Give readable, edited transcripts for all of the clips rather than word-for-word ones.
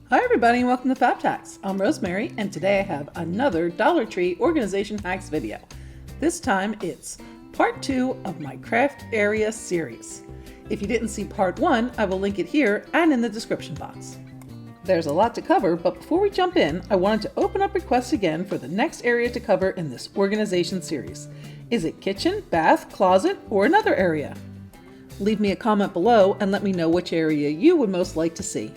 Hi everybody and welcome to FABEDhacks. I'm Rosemary and today I have another Dollar Tree organization hacks video. This time it's part 2 of my craft area series. If you didn't see part 1, I will link it here and in the description box. There's a lot to cover, but before we jump in, I wanted to open up requests again for the next area to cover in this organization series. Is it kitchen, bath, closet, or another area? Leave me a comment below and let me know which area you would most like to see.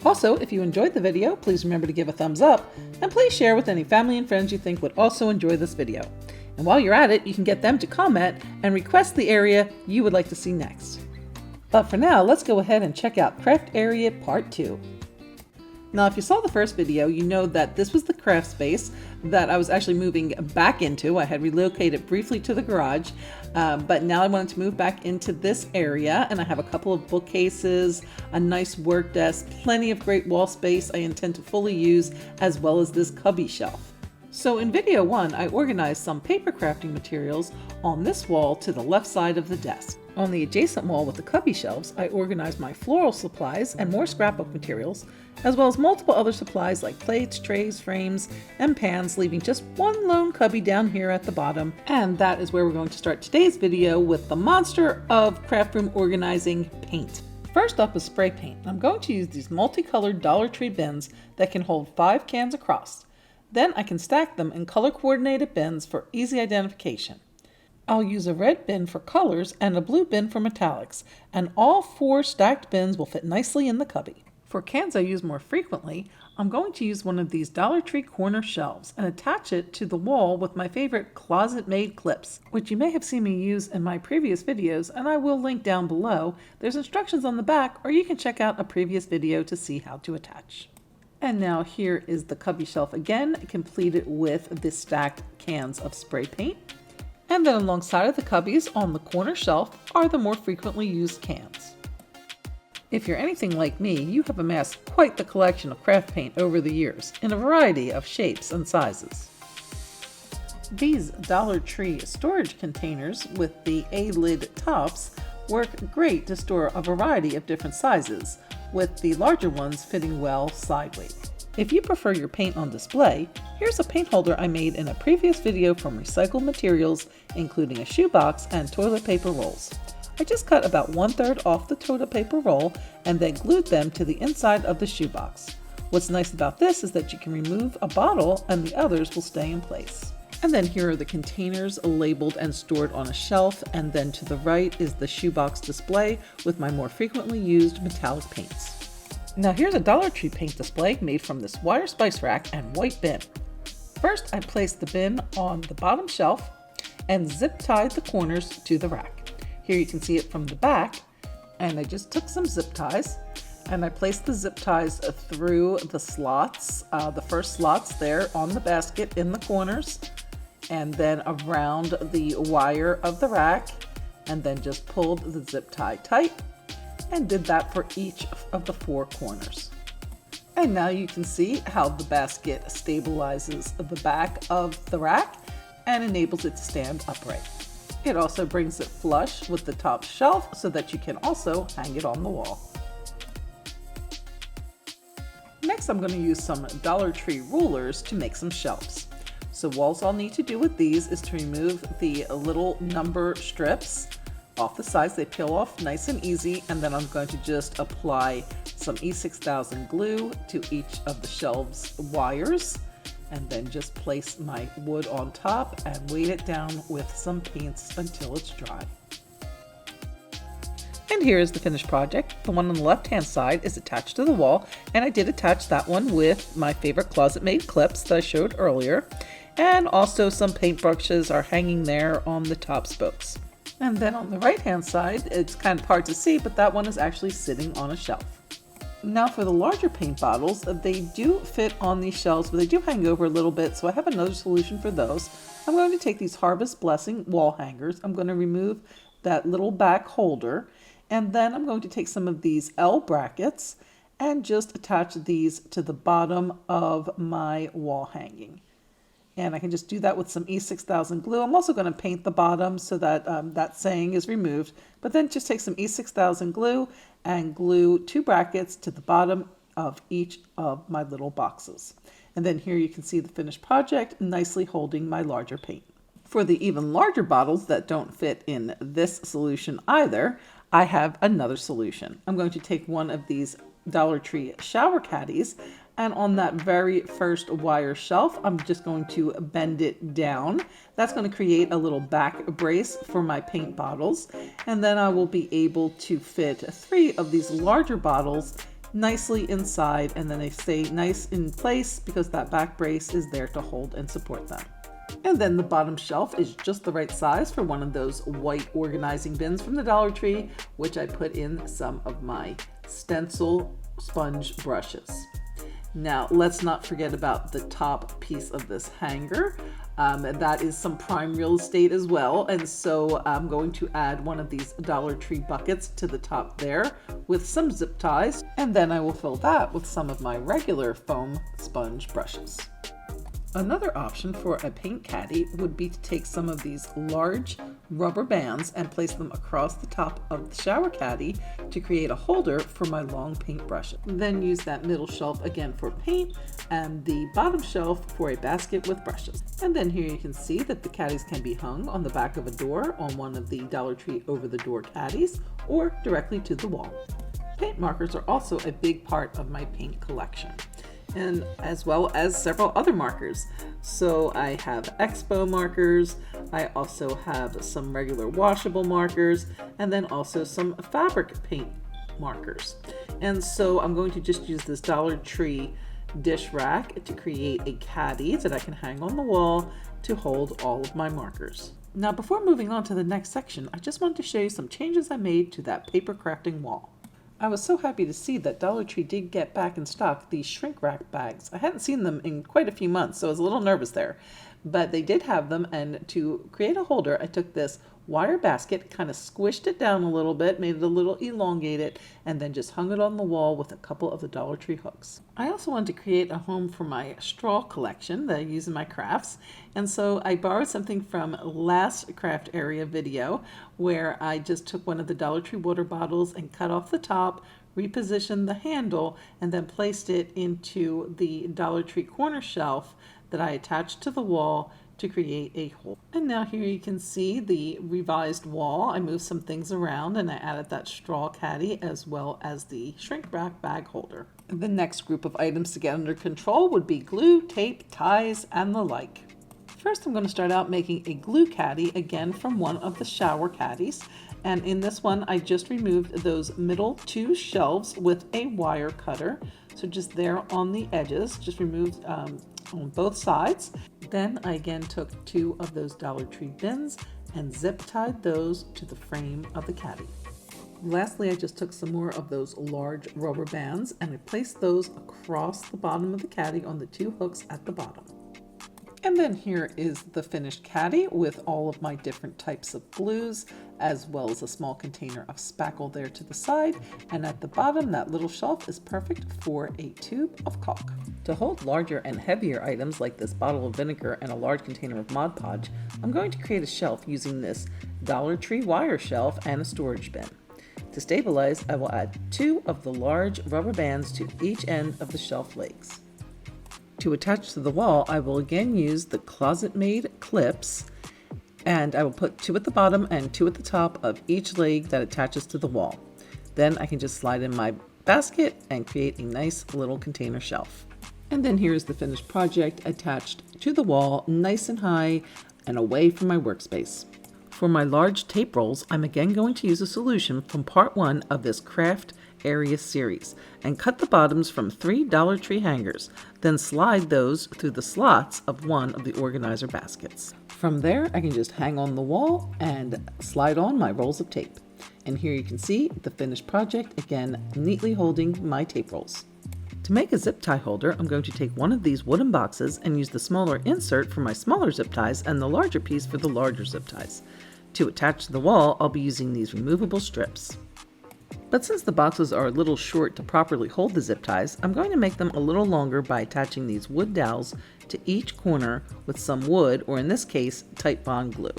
Also, if you enjoyed the video, please remember to give a thumbs up, and please share with any family and friends you think would also enjoy this video. And while you're at it, you can get them to comment and request the area you would like to see next. But for now, let's go ahead and check out Craft Area Part 2. Now, if you saw the first video, you know that this was the craft space that I was actually moving back into. I had relocated briefly to the garage, but now I wanted to move back into this area, and I have a couple of bookcases, a nice work desk, plenty of great wall space I intend to fully use, as well as this cubby shelf. So in video 1, I organized some paper crafting materials on this wall to the left side of the desk. On the adjacent wall with the cubby shelves, I organized my floral supplies and more scrapbook materials, as well as multiple other supplies like plates, trays, frames, and pans, leaving just one lone cubby down here at the bottom. And that is where we're going to start today's video with the monster of craft room organizing, paint. First up is spray paint. I'm going to use these multicolored Dollar Tree bins that can hold 5 cans across. Then I can stack them in color coordinated bins for easy identification. I'll use a red bin for colors and a blue bin for metallics, and all 4 stacked bins will fit nicely in the cubby. For cans I use more frequently, I'm going to use one of these Dollar Tree corner shelves and attach it to the wall with my favorite CLOSET MAID clips, which you may have seen me use in my previous videos, and I will link down below. There's instructions on the back, or you can check out a previous video to see how to attach. And now here is the cubby shelf again, completed with the stacked cans of spray paint. And then alongside of the cubbies on the corner shelf are the more frequently used cans. If you're anything like me, you have amassed quite the collection of craft paint over the years in a variety of shapes and sizes. These Dollar Tree storage containers with the A-lid tops work great to store a variety of different sizes, with the larger ones fitting well sideways. If you prefer your paint on display, here's a paint holder I made in a previous video from recycled materials, including a shoebox and toilet paper rolls. I just cut about 1/3 off the toilet paper roll and then glued them to the inside of the shoebox. What's nice about this is that you can remove a bottle and the others will stay in place. And then here are the containers labeled and stored on a shelf, and then to the right is the shoebox display with my more frequently used metallic paints. Now here's a Dollar Tree paint display made from this wire spice rack and white bin. First, I placed the bin on the bottom shelf and zip tied the corners to the rack. Here you can see it from the back, and I just took some zip ties and I placed the zip ties through the slots, the first slots there on the basket in the corners, and then around the wire of the rack, and then just pulled the zip tie tight and did that for each of the 4 corners. And now you can see how the basket stabilizes the back of the rack and enables it to stand upright. It also brings it flush with the top shelf so that you can also hang it on the wall. Next, I'm going to use some Dollar Tree rulers to make some shelves. So all I'll need to do with these is to remove the little number strips off the sides. They peel off nice and easy, and then I'm going to just apply some E6000 glue to each of the shelves wires, and then just place my wood on top and weight it down with some paints until it's dry. And here is the finished project. The one on the left hand side is attached to the wall, and I did attach that one with my favorite CLOSET MAID clips that I showed earlier, and also some paintbrushes are hanging there on the top spokes. And then on the right hand side, it's kind of hard to see, but that one is actually sitting on a shelf. Now for the larger paint bottles, they do fit on these shelves, but they do hang over a little bit, so I have another solution for those. I'm going to take these Harvest Blessing wall hangers. I'm going to remove that little back holder, and then I'm going to take some of these L brackets and just attach these to the bottom of my wall hanging. And I can just do that with some E6000 glue. I'm also going to paint the bottom so that that saying is removed. But then just take some E6000 glue and glue 2 brackets to the bottom of each of my little boxes. And then here you can see the finished project nicely holding my larger paint. For the even larger bottles that don't fit in this solution either, I have another solution. I'm going to take one of these Dollar Tree shower caddies, and on that very first wire shelf, I'm just going to bend it down. That's going to create a little back brace for my paint bottles. And then I will be able to fit 3 of these larger bottles nicely inside, and then they stay nice in place because that back brace is there to hold and support them. And then the bottom shelf is just the right size for one of those white organizing bins from the Dollar Tree, which I put in some of my stencil sponge brushes. Now, let's not forget about the top piece of this hanger. That is some prime real estate as well. And so I'm going to add one of these Dollar Tree buckets to the top there with some zip ties. And then I will fill that with some of my regular foam sponge brushes. Another option for a paint caddy would be to take some of these large rubber bands and place them across the top of the shower caddy to create a holder for my long paint brushes. Then use that middle shelf again for paint and the bottom shelf for a basket with brushes. And then here you can see that the caddies can be hung on the back of a door on one of the Dollar Tree over-the-door caddies or directly to the wall. Paint markers are also a big part of my paint collection, and as well as several other markers. So I have Expo markers, I also have some regular washable markers, and then also some fabric paint markers. And so I'm going to just use this Dollar Tree dish rack to create a caddy that I can hang on the wall to hold all of my markers. Now, before moving on to the next section, I just wanted to show you some changes I made to that paper crafting wall. I was so happy to see that Dollar Tree did get back in stock these shrink wrap bags. I hadn't seen them in quite a few months, so I was a little nervous there. But they did have them, and to create a holder, I took this wire basket, kind of squished it down a little bit, made it a little elongated, and then just hung it on the wall with a couple of the Dollar Tree hooks. I also wanted to create a home for my straw collection that I use in my crafts, and so I borrowed something from last craft area video where I just took one of the Dollar Tree water bottles and cut off the top, repositioned the handle, and then placed it into the Dollar Tree corner shelf that I attached to the wall to create a hole. And now here you can see the revised wall. I moved some things around and I added that straw caddy as well as the shrink wrap bag holder. The next group of items to get under control would be glue, tape, ties, and the like. First, I'm going to start out making a glue caddy again from one of the shower caddies. And in this one, I just removed those middle 2 shelves with a wire cutter. So just there on the edges, just removed on both sides. Then I again took 2 of those Dollar Tree bins and zip tied those to the frame of the caddy. Lastly, I just took some more of those large rubber bands and I placed those across the bottom of the caddy on the 2 hooks at the bottom. And then here is the finished caddy with all of my different types of glues, as well as a small container of spackle there to the side. And at the bottom, that little shelf is perfect for a tube of caulk. To hold larger and heavier items like this bottle of vinegar and a large container of Mod Podge, I'm going to create a shelf using this Dollar Tree wire shelf and a storage bin. To stabilize, I will add 2 of the large rubber bands to each end of the shelf legs. To attach to the wall, I will again use the CLOSET MAID clips, and I will put 2 at the bottom and 2 at the top of each leg that attaches to the wall. Then I can just slide in my basket and create a nice little container shelf. And then here's the finished project attached to the wall, nice and high and away from my workspace. For my large tape rolls, I'm again going to use a solution from part 1 of this craft area series and cut the bottoms from 3 Dollar Tree hangers, then slide those through the slots of one of the organizer baskets. From there, I can just hang on the wall and slide on my rolls of tape. And here you can see the finished project, again neatly holding my tape rolls. To make a zip tie holder, I'm going to take one of these wooden boxes and use the smaller insert for my smaller zip ties and the larger piece for the larger zip ties. To attach to the wall, I'll be using these removable strips. But since the boxes are a little short to properly hold the zip ties, I'm going to make them a little longer by attaching these wood dowels to each corner with some wood, or in this case, Titebond glue.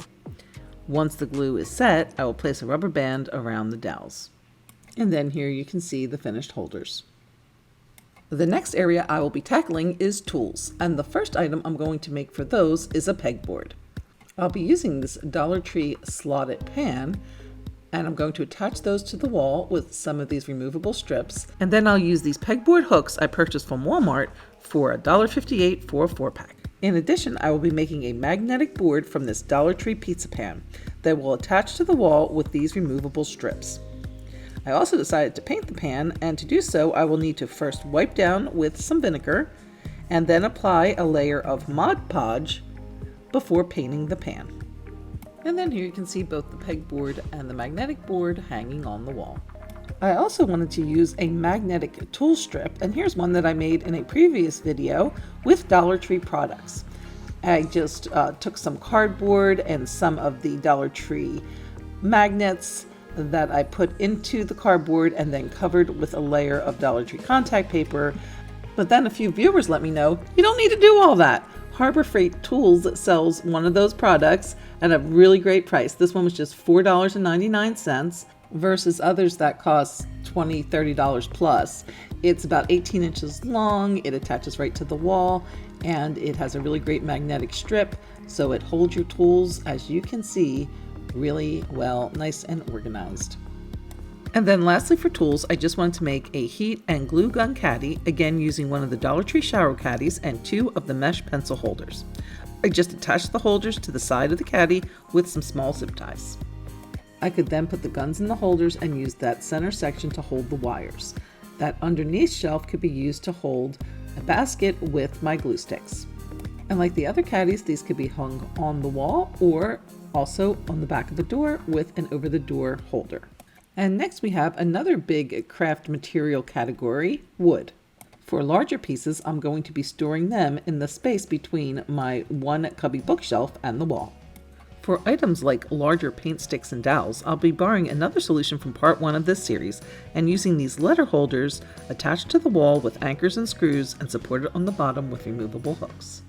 Once the glue is set, I will place a rubber band around the dowels. And then here you can see the finished holders. The next area I will be tackling is tools, and the first item I'm going to make for those is a pegboard. I'll be using this Dollar Tree slotted pan, and I'm going to attach those to the wall with some of these removable strips, and then I'll use these pegboard hooks I purchased from Walmart for $1.58 for a 4-pack. In addition, I will be making a magnetic board from this Dollar Tree pizza pan that will attach to the wall with these removable strips. I also decided to paint the pan, and to do so I will need to first wipe down with some vinegar and then apply a layer of Mod Podge before painting the pan. And then here you can see both the pegboard and the magnetic board hanging on the wall. I also wanted to use a magnetic tool strip, and here's one that I made in a previous video with Dollar Tree products. I just took some cardboard and some of the Dollar Tree magnets that I put into the cardboard and then covered with a layer of Dollar Tree contact paper. But then a few viewers let me know, you don't need to do all that. Harbor Freight Tools sells one of those products at a really great price. This one was just $4.99 versus others that cost $20, $30 plus. It's about 18 inches long, it attaches right to the wall, and it has a really great magnetic strip, so it holds your tools, as you can see, really well, nice and organized. And then lastly for tools, I just wanted to make a heat and glue gun caddy, again using one of the Dollar Tree shower caddies and 2 of the mesh pencil holders. I just attached the holders to the side of the caddy with some small zip ties. I could then put the guns in the holders and use that center section to hold the wires. That underneath shelf could be used to hold a basket with my glue sticks. And like the other caddies, these could be hung on the wall or also on the back of the door with an over the door holder. And next we have another big craft material category, wood. For larger pieces, I'm going to be storing them in the space between my one cubby bookshelf and the wall. For items like larger paint sticks and dowels, I'll be borrowing another solution from part 1 of this series and using these letter holders attached to the wall with anchors and screws and supported on the bottom with removable hooks.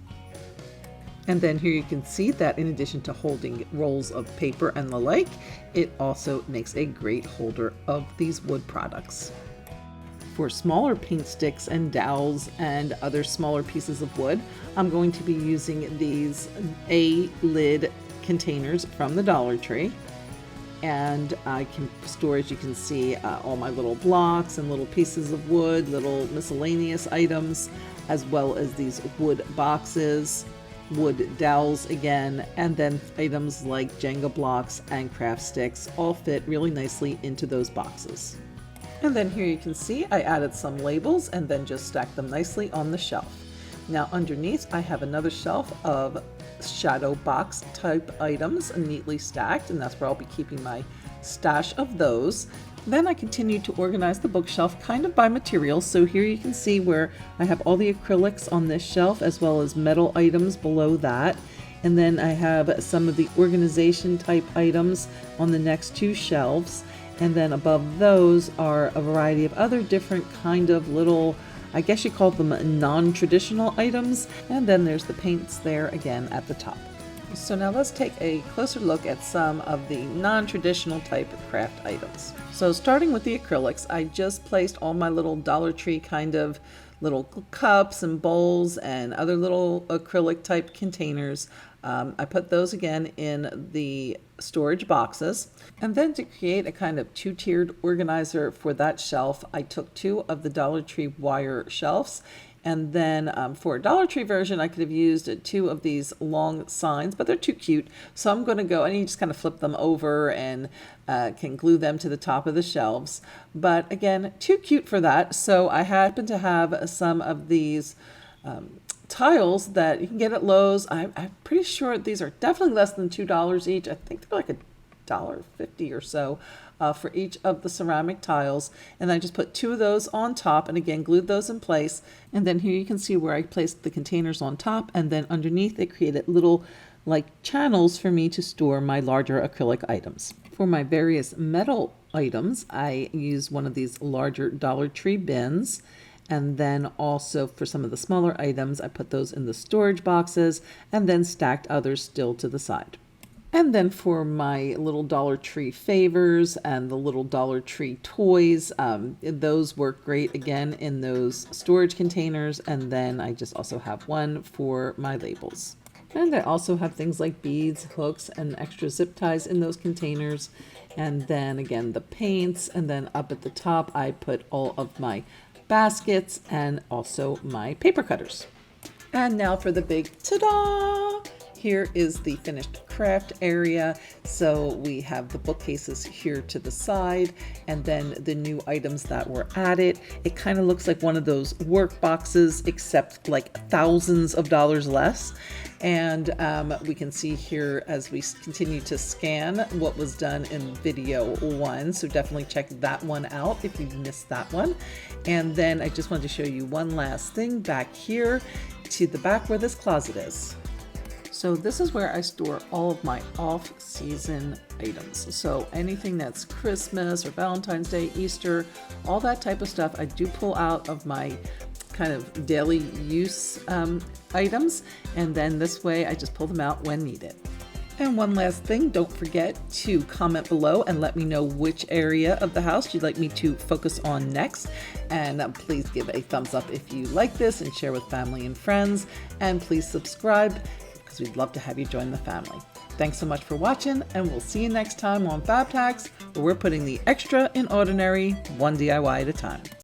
And then here you can see that in addition to holding rolls of paper and the like, it also makes a great holder of these wood products. For smaller paint sticks and dowels and other smaller pieces of wood, I'm going to be using these lid containers from the Dollar Tree. And I can store, as you can see, all my little blocks and little pieces of wood, little miscellaneous items, as well as these wood boxes, wood dowels again, and then items like Jenga blocks and craft sticks all fit really nicely into those boxes. And then here you can see I added some labels and then just stacked them nicely on the shelf. Now underneath I have another shelf of shadow box type items neatly stacked, and that's where I'll be keeping my stash of those. Then I continued to organize the bookshelf kind of by materials. So here you can see where I have all the acrylics on this shelf as well as metal items below that. And then I have some of the organization type items on the next 2 shelves. And then above those are a variety of other different kind of little, I guess you call them non-traditional items. And then there's the paints there again at the top. So now let's take a closer look at some of the non-traditional type craft items. So starting with the acrylics, I just placed all my little Dollar Tree kind of little cups and bowls and other little acrylic type containers. I put those again in the storage boxes. And then to create a kind of 2-tiered organizer for that shelf, I took 2 of the Dollar Tree wire shelves. And then for a Dollar Tree version, I could have used 2 of these long signs, but they're too cute. So I'm going to go, and you just kind of flip them over and can glue them to the top of the shelves. But again, too cute for that. So I happen to have some of these tiles that you can get at Lowe's. I'm pretty sure these are definitely less than $2 each. I think they're like $1.50 or so. For each of the ceramic tiles, and I just put 2 of those on top and again glued those in place. And then here you can see where I placed the containers on top, and then underneath it created little like channels for me to store my larger acrylic items. For my various metal items, I use one of these larger Dollar Tree bins. And then also for some of the smaller items, I put those in the storage boxes and then stacked others still to the side. And then for my little Dollar Tree favors and the little Dollar Tree toys, those work great again in those storage containers. And then I just also have one for my labels. And I also have things like beads, hooks, and extra zip ties in those containers. And then again, the paints. And then up at the top, I put all of my baskets and also my paper cutters. And now for the big ta-da! Here is the finished craft area. So we have the bookcases here to the side and then the new items that were added. It kind of looks like one of those work boxes, except like thousands of dollars less. And we can see here as we continue to scan what was done in video 1. So definitely check that one out if you missed that one. And then I just wanted to show you one last thing back here to the back where this closet is. So this is where I store all of my off-season items. So anything that's Christmas or Valentine's Day, Easter, all that type of stuff, I do pull out of my kind of daily use items. And then this way I just pull them out when needed. And one last thing, don't forget to comment below and let me know which area of the house you'd like me to focus on next. And please give a thumbs up if you like this and share with family and friends. And please subscribe, because we'd love to have you join the family. Thanks so much for watching, and we'll see you next time on FABEDhacks, where we're putting the extra in ordinary, one DIY at a time.